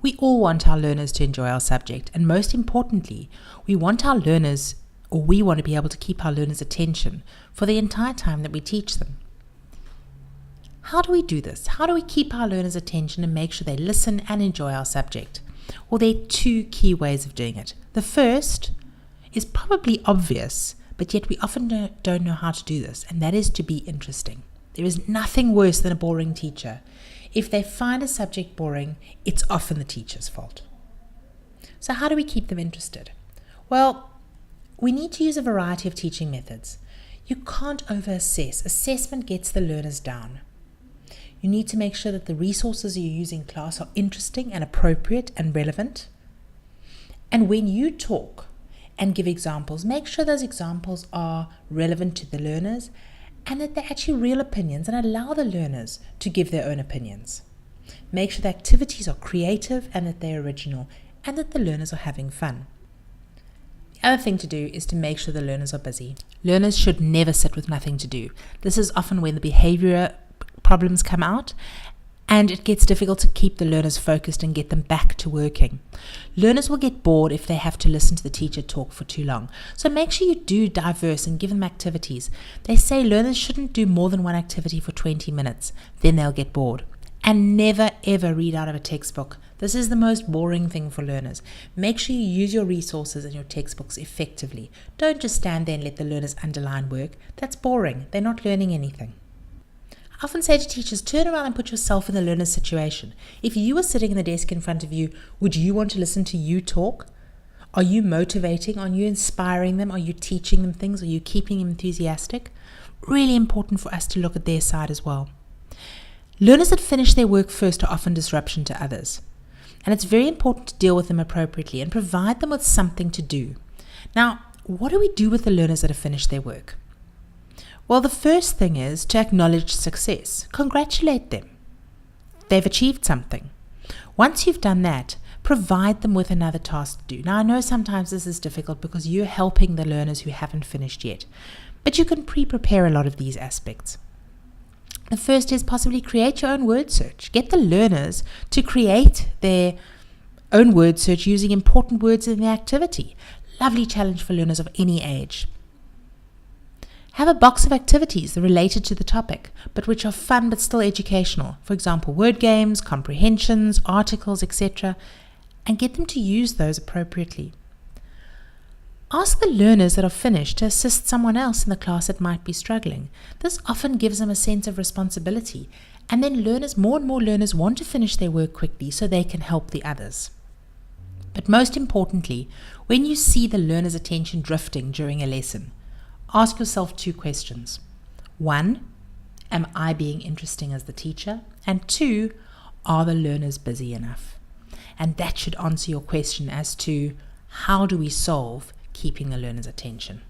We all want our learners to enjoy our subject, and most importantly, we want to be able to keep our learners' attention for the entire time that we teach them. How do we do this? How do we keep our learners' attention and make sure they listen and enjoy our subject? Well, there are two key ways of doing it. The first is probably obvious, but yet we often don't know how to do this, and that is to be interesting. There is nothing worse than a boring teacher. If they find a subject boring, it's often the teacher's fault. So how do we keep them interested? Well, we need to use a variety of teaching methods. You can't over-assess. Assessment gets the learners down. You need to make sure that the resources you use in class are interesting and appropriate and relevant. And when you talk and give examples, make sure those examples are relevant to the learners and that they're actually real opinions, and allow the learners to give their own opinions. Make sure the activities are creative and that they're original, and that the learners are having fun. The other thing to do is to make sure the learners are busy. Learners should never sit with nothing to do. This is often when the behavior problems come out, and it gets difficult to keep the learners focused and get them back to working. Learners will get bored if they have to listen to the teacher talk for too long. So make sure you do diverse and give them activities. They say learners shouldn't do more than one activity for 20 minutes, then they'll get bored. And never ever read out of a textbook. This is the most boring thing for learners. Make sure you use your resources and your textbooks effectively. Don't just stand there and let the learners underline work. That's boring. They're not learning anything. I often say to teachers, turn around and put yourself in the learner's situation. If you were sitting in the desk in front of you, would you want to listen to you talk? Are you motivating? Are you inspiring them? Are you teaching them things? Are you keeping them enthusiastic? Really important for us to look at their side as well. Learners that finish their work first are often disruption to others. And it's very important to deal with them appropriately and provide them with something to do. Now, what do we do with the learners that have finished their work? Well, the first thing is to acknowledge success. Congratulate them. They've achieved something. Once you've done that, provide them with another task to do. Now, I know sometimes this is difficult because you're helping the learners who haven't finished yet, but you can pre-prepare a lot of these aspects. The first is possibly create your own word search. Get the learners to create their own word search using important words in the activity. Lovely challenge for learners of any age. Have a box of activities related to the topic, but which are fun but still educational. For example, word games, comprehensions, articles, etc. And get them to use those appropriately. Ask the learners that are finished to assist someone else in the class that might be struggling. This often gives them a sense of responsibility, and then more and more learners want to finish their work quickly so they can help the others. But most importantly, when you see the learner's attention drifting during a lesson, ask yourself two questions. 1, am I being interesting as the teacher? And 2, are the learners busy enough? And that should answer your question as to how do we solve keeping the learner's attention.